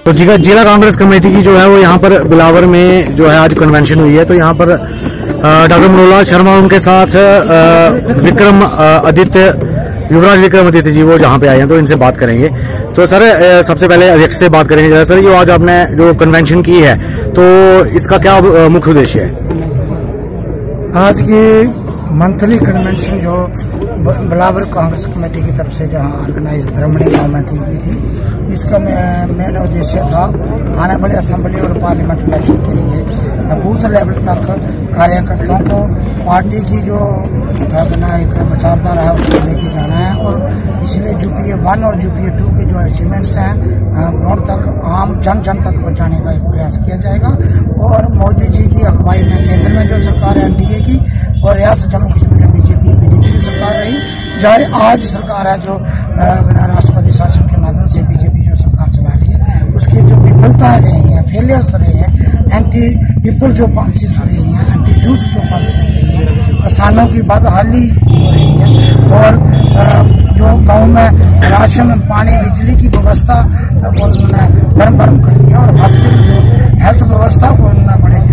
तो जिला कांग्रेस कमेटी की जो है वो यहाँ पर बिलावर में जो है आज कन्वेंशन हुई है। तो यहाँ पर डॉक्टर मनोहर शर्मा उनके साथ विक्रम आदित्य युवराज विक्रम आदित्य जी वो जहाँ पे आए हैं, तो इनसे बात करेंगे। तो सर सबसे पहले अध्यक्ष से बात करेंगे। सर ये आज आपने जो कन्वेंशन की है तो इसका क्या मुख्य उद्देश्य है? आज की मंथली कन्वेंशन जो बिलावर कांग्रेस कमेटी की तरफ से जहां ऑर्गेनाइज धर्मणी गांव में की गई थी, इसका मेन उद्देश्य था आने वाले असेंबली और पार्लियामेंट इलेक्शन के लिए बूथ लेवल तक कार्यकर्ताओं को पार्टी की जो एक विचारधारा है उसको लेके जाना है और इसलिए यूपीए 1 और यूपीए 2 के जो अचीवमेंट्स हैं ग्राउंड तक आम जन जन तक पहुंचाने का एक प्रयास किया जाएगा। और मोदी जी की अगुवाई में केंद्र में जो सरकार है एनडीए की और रियासत जम्मू कश्मीर में बीजेपी पीडीपी की सरकार रही, जहाँ आज सरकार है जो राष्ट्रपति शासन के माध्यम से बीजेपी जो सरकार चला रही है, उसकी जो विफलताएं रही हैं, फेलियर्स रहे हैं, एंटी पीपल जो पॉलिसीज रही हैं, एंटी यूथ जो पॉलिसीज रही है, किसानों की बदहाली हो रही है और जो गांव में राशन पानी बिजली की व्यवस्था उन्होंने धर्म भरम कर दिया और हॉस्पिटल जो हेल्थ व्यवस्था को उन्होंने बड़े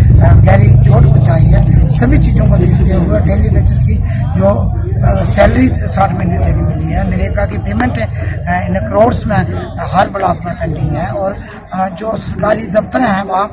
गहरी चोट पहुंचाई है। सभी चीजों को देखते हुए डेली बेसिस की जो सैलरी 60 महीने से भी मिली है, नरेगा की पेमेंट इन करोड़ में हर ब्लॉक में पेंडिंग है और जो सरकारी दफ्तर हैं वहाँ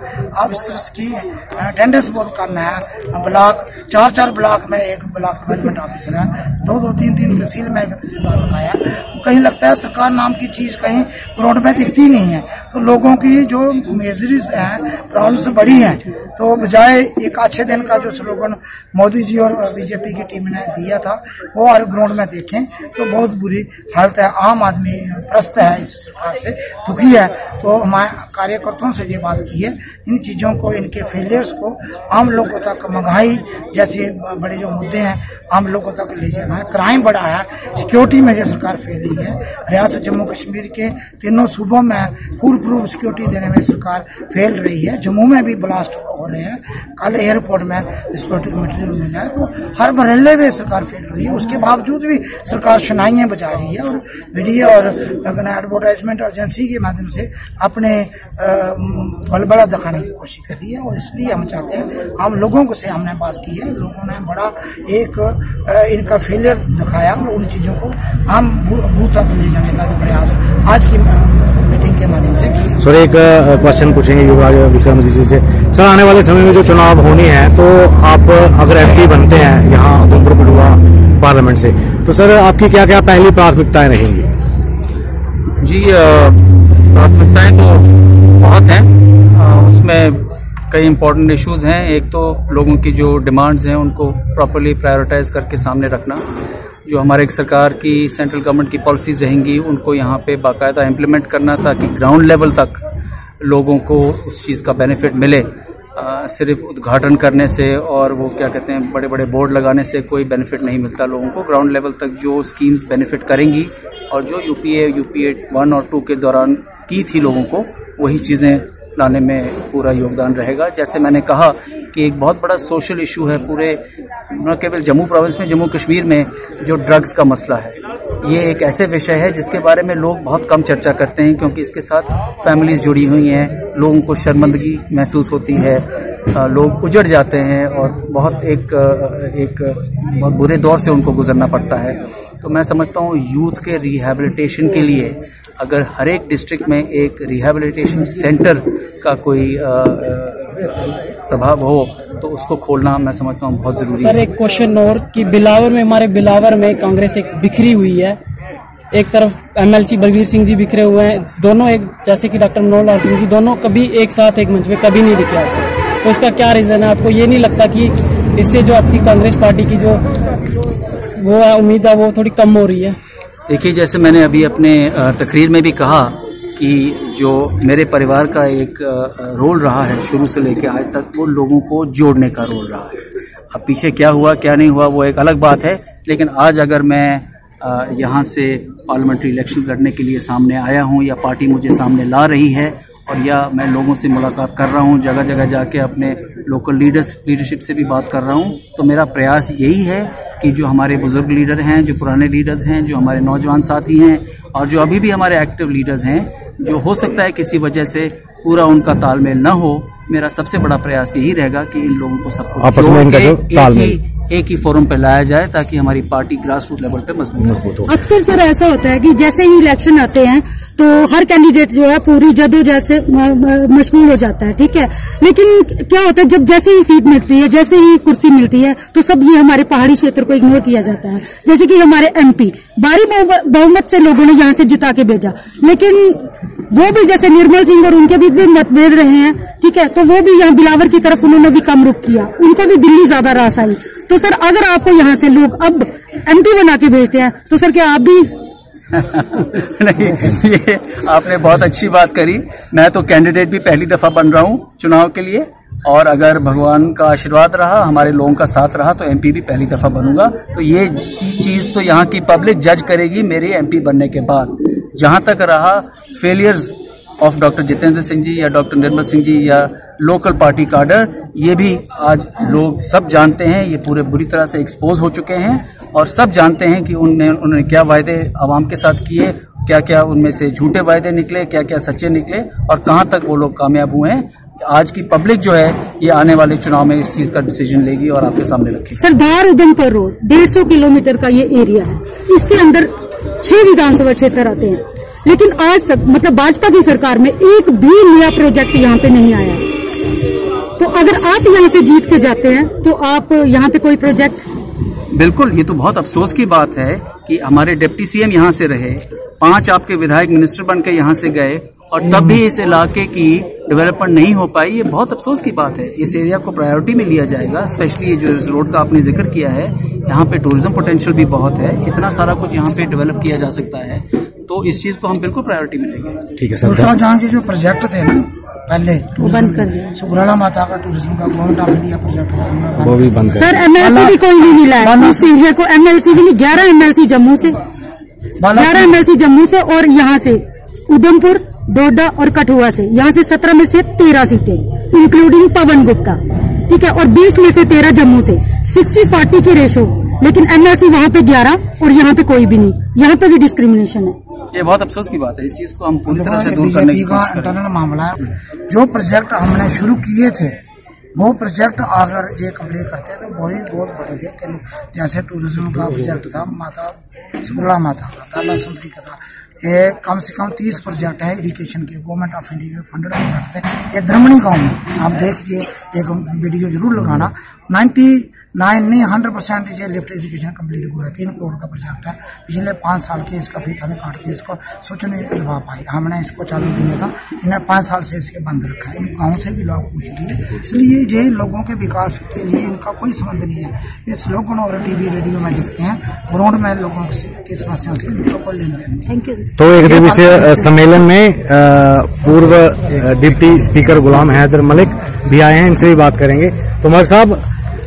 ऑफिसर्स की अटेंडेंस बहुत कम है। ब्लॉक 4 ब्लॉक में एक ब्लॉक डेवलपमेंट ऑफिसर है, 2 3 तहसील में एक तहसीलदार लगाया। तो कहीं लगता है सरकार नाम की चीज कहीं ग्राउंड में दिखती नहीं है। तो लोगों की जो मेजरीज हैं, प्रॉब्लम्स बड़ी हैं, तो बजाय एक अच्छे दिन का जो स्लोगन मोदी जी और बीजेपी की टीम ने दिया था वो और ग्राउंड में देखें तो बहुत बुरी हालत है। आम आदमी त्रस्त है, इस सरकार से दुखी है। तो हमारे कार्यकर्ताओं से ये बात की है, इन चीजों को, इनके फेलियर्स को आम लोगों तक, महंगाई जैसे बड़े जो मुद्दे हैं आम लोगों तक ले जाना है। क्राइम बढ़ा है, सिक्योरिटी में ये सरकार फेल रही है। रियासत जम्मू कश्मीर के तीनों सूबों में फुल प्रूफ सिक्योरिटी देने में सरकार फेल रही है। जम्मू में भी ब्लास्ट हो रहे हैं, कल एयरपोर्ट में विस्फोटक मटेरियल मिला है। तो हर मरहले में सरकार फेल रही है, उसके बावजूद भी सरकार शनाइयां बजा रही है और मीडिया और एडवर्टाइजमेंट एजेंसी के माध्यम से अपने बलबला दिखाने की कोशिश कर रही है। और इसलिए हम चाहते हैं, हम लोगों को से हमने बात की है, लोगों ने बड़ा एक इनका फेलियर दिखाया और उन चीजों को हम बूथ तक ले जाने का प्रयास आज की मीटिंग के माध्यम से किया। सर एक क्वेश्चन पूछेंगे युवराज विक्रम जी से। सर आने वाले समय में जो चुनाव होने हैं तो आप अगर एमपी बनते हैं यहाँ उधमपुर कठुआ पार्लियामेंट से, तो सर आपकी क्या क्या पहली प्राथमिकताएं रहेंगी? जी प्राथमिकताएं तो बहुत हैं, उसमें कई इम्पोर्टेंट इश्यूज हैं। एक तो लोगों की जो डिमांड्स हैं उनको प्रॉपर्ली प्रायोरिटाइज करके सामने रखना, जो हमारे सरकार की सेंट्रल गवर्नमेंट की पॉलिसीज रहेंगी उनको यहाँ पे बाकायदा इम्प्लीमेंट करना ताकि ग्राउंड लेवल तक लोगों को उस चीज़ का बेनिफिट मिले। सिर्फ उद्घाटन करने से और वो क्या कहते हैं बड़े बड़े बोर्ड लगाने से कोई बेनिफिट नहीं मिलता लोगों को। ग्राउंड लेवल तक जो स्कीम्स बेनिफिट करेंगी और जो यूपीए 1 और 2 के दौरान की थी लोगों को, वही चीज़ें लाने में पूरा योगदान रहेगा। जैसे मैंने कहा कि एक बहुत बड़ा सोशल इशू है पूरे न केवल जम्मू प्रोविंस में, जम्मू कश्मीर में जो ड्रग्स का मसला है, ये एक ऐसे विषय है जिसके बारे में लोग बहुत कम चर्चा करते हैं क्योंकि इसके साथ फैमिलीज जुड़ी हुई हैं, लोगों को शर्मिंदगी महसूस होती है, लोग उजड़ जाते हैं और बहुत बहुत बुरे दौर से उनको गुजरना पड़ता है। तो मैं समझता हूँ यूथ के रिहैबिलिटेशन के लिए अगर हर एक डिस्ट्रिक्ट में एक रिहैबिलिटेशन सेंटर का कोई प्रभाव हो तो उसको खोलना मैं समझता हूँ बहुत जरूरी है। सर एक क्वेश्चन और कि हमारे बिलावर में कांग्रेस एक बिखरी हुई है, एक तरफ एमएलसी बलवीर सिंह जी बिखरे हुए हैं, दोनों एक जैसे कि डॉक्टर मनोहर सिंह जी दोनों कभी एक साथ एक मंच पे कभी नहीं दिखे आज तक। तो इसका क्या रीजन है? आपको ये नहीं लगता कि इससे जो आपकी कांग्रेस पार्टी की जो वो उम्मीद है वो थोड़ी कम हो रही है? देखिए, जैसे मैंने अभी अपने तकरीर में भी कहा कि जो मेरे परिवार का एक रोल रहा है शुरू से लेकर आज तक, वो लोगों को जोड़ने का रोल रहा है। अब पीछे क्या हुआ क्या नहीं हुआ वो एक अलग बात है, लेकिन आज अगर मैं यहाँ से पार्लियामेंट्री इलेक्शन लड़ने के लिए सामने आया हूँ या पार्टी मुझे सामने ला रही है और या मैं लोगों से मुलाकात कर रहा हूँ, जगह जगह जाके अपने लोकल लीडरशिप से भी बात कर रहा हूँ। तो मेरा प्रयास यही है कि जो हमारे बुजुर्ग लीडर हैं, जो पुराने लीडर्स हैं, जो हमारे नौजवान साथी हैं और जो अभी भी हमारे एक्टिव लीडर्स हैं, जो हो सकता है किसी वजह से पूरा उनका तालमेल न हो, मेरा सबसे बड़ा प्रयास यही रहेगा कि इन लोगों को सबको एक ही फोरम पे लाया जाए ताकि हमारी पार्टी ग्रास रूट लेवल पे मजबूत हो। अक्सर सर ऐसा होता है कि जैसे ही इलेक्शन आते हैं तो हर कैंडिडेट जो है पूरी जद्दोजहद से मशगूल हो जाता है, ठीक है। लेकिन क्या होता है, जब जैसे ही सीट मिलती है, जैसे ही कुर्सी मिलती है, तो सब ये हमारे पहाड़ी क्षेत्र को इग्नोर किया जाता है। जैसे कि हमारे MP भारी बहुमत से लोगों ने यहाँ से जिता के भेजा, लेकिन वो भी जैसे निर्मल सिंह और उनके भी मतभेद रहे हैं, ठीक है, तो वो भी यहाँ बिलावर की तरफ उन्होंने भी कम रुख किया, उनको भी दिल्ली ज्यादा रास आई। तो सर अगर आपको यहाँ से लोग अब MP बना के भेजते हैं तो सर क्या आप भी नहीं, ये आपने बहुत अच्छी बात करी। मैं तो कैंडिडेट भी पहली दफा बन रहा हूँ चुनाव के लिए, और अगर भगवान का आशीर्वाद रहा, हमारे लोगों का साथ रहा, तो MP भी पहली दफा बनूंगा। तो ये चीज तो यहाँ की पब्लिक जज करेगी मेरे MP बनने के बाद। जहां तक रहा failures of doctor Jitendra Singh ji या डॉक्टर निर्मल सिंह जी या लोकल पार्टी काडर, ये भी आज लोग सब जानते हैं, ये पूरे बुरी तरह से एक्सपोज हो चुके हैं और सब जानते हैं कि उन्होंने क्या वायदे आवाम के साथ किए, क्या क्या उनमें से झूठे वायदे निकले, क्या क्या सच्चे निकले और कहां तक वो लोग कामयाब हुए हैं। आज की पब्लिक जो है ये आने वाले चुनाव में इस चीज का डिसीजन लेगी और आपके सामने रखेगी। सरदार उधमपुर रोड 150 किलोमीटर का ये एरिया है, इसके अंदर 6 विधानसभा क्षेत्र आते हैं, लेकिन आज तक मतलब भाजपा की सरकार में एक भी नया प्रोजेक्ट यहाँ पे नहीं आया। तो अगर आप यहाँ से जीत के जाते हैं तो आप यहाँ पे कोई प्रोजेक्ट, बिल्कुल, ये तो बहुत अफसोस की बात है कि हमारे डिप्टी CM यहाँ से रहे, 5 आपके विधायक मिनिस्टर बन के यहाँ से गए और तब भी इस इलाके की डेवलपमेंट नहीं हो पाई। ये बहुत अफसोस की बात है। इस एरिया को प्रायोरिटी में लिया जाएगा, स्पेशली जो इस रोड का आपने जिक्र किया है, यहाँ पे टूरिज्म पोटेंशियल भी बहुत है, इतना सारा कुछ यहाँ पे डेवलप किया जा सकता है, तो इस चीज को हम बिल्कुल प्रायोरिटी में लेंगे। ठीक है सर। जहाँ के जो प्रोजेक्ट थे ना पहले वो बंद कर दिया। सुगराला माता का टूरिज्म का गवर्नमेंट ऑफ इंडिया प्रोजेक्ट वो भी बंद कर। सर MLC भी कोई नहीं मिला है इस एरिया को, MLC भी नहीं। 11 MLC जम्मू से, 11 MLC जम्मू से और यहाँ से उधमपुर, डोडा और कठुआ से, यहाँ से 17 में से 13 सीटें इंक्लूडिंग पवन गुप्ता, ठीक है, और 20 में से 13 जम्मू से, 60-40 की रेशो। लेकिन MLC वहाँ पे 11 और यहाँ पे कोई भी नहीं, यहाँ पे भी डिस्क्रिमिनेशन है। ये बहुत अफसोस की बात है, इस चीज को हम पूरी तरह से दूर करने की कोशिश कर रहे हैं। इंटरनल मामला है, जो प्रोजेक्ट हमने शुरू किए थे वो प्रोजेक्ट अगर ये कंप्लीट करते तो वही बहुत बड़े थे। जैसे टूरिज्म का प्रोजेक्ट था, माता सुगराला माता का, दादा सुंदरी का था, ये कम से कम 30 प्रोजेक्ट है इरिगेशन के, गवर्नमेंट ऑफ इंडिया के फंडेड प्रोजेक्ट थे। ये धर्मणी गांव में आप देखिए, एक वीडियो जरूर लगाना, 100% ये लिफ्ट इरिगेशन कंप्लीट हुआ है। 3 करोड़ का प्रोजेक्ट है। पिछले 5 साल के इसका फीता में काट के इसको सोच नहीं लगा पाई। हमने इसको चालू किया था, इन्हें 5 साल से इसके बंद रखा है। इन गाँव से भी लोग पूछ लिए, इसलिए ये लोगों के विकास के लिए इनका कोई संबंध नहीं है। ये स्लोगन और TV रेडियो में देखते हैं, ग्राउंड में लोगों की समस्या से इनको कोई लेन देन नहीं। तो एक दिवसीय सम्मेलन में पूर्व डिप्टी स्पीकर गुलाम हैदर मलिक भी आए हैं, इनसे भी बात करेंगे। तो मलिक साहब,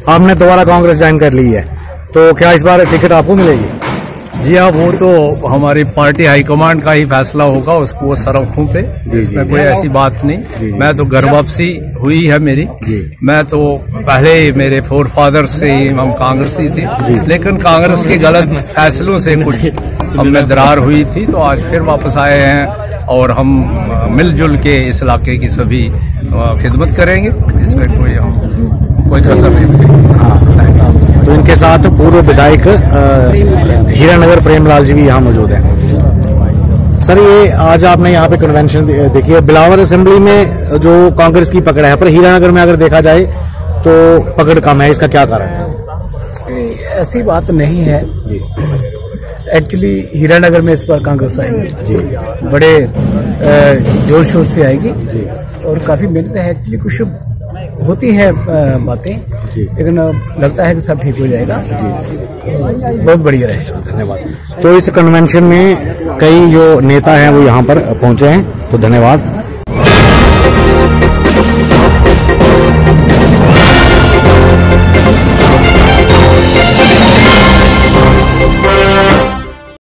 आपने दोबारा कांग्रेस ज्वाइन कर ली है, तो क्या इस बार टिकट आपको मिलेगी? जी हाँ, वो तो हमारी पार्टी हाईकमांड का ही फैसला होगा, उसको वो सरखों पे, इसमें कोई ऐसी बात नहीं। मैं तो घर वापसी हुई है मेरी। मैं तो पहले मेरे फोर फादर से ही हम कांग्रेसी थे, लेकिन कांग्रेस के गलत फैसलों से कुछ हमें दरार हुई थी, तो आज फिर वापस आए हैं और हम मिलजुल के इस इलाके की सभी खिदमत करेंगे। इसमें कोई कसर नहीं। हाँ, तो इनके साथ पूर्व विधायक हीरानगर प्रेमलाल जी भी यहाँ मौजूद हैं। सर, ये आज आपने यहाँ पे कन्वेंशन देखी है, बिलावर असेंबली में जो कांग्रेस की पकड़ है, पर हीरानगर में अगर देखा जाए तो पकड़ कम है, इसका क्या कारण है? ऐसी बात नहीं है। एक्चुअली हीरानगर में इस बार कांग्रेस आएगी, बड़े जोर शोर से आएगी और काफी मेहनत है। एक्चुअली कुछ होती है बातें, लेकिन लगता है कि सब ठीक हो जाएगा। बहुत बढ़िया रहेगा। धन्यवाद। तो इस कन्वेंशन में कई जो नेता हैं वो यहाँ पर पहुंचे हैं, तो धन्यवाद।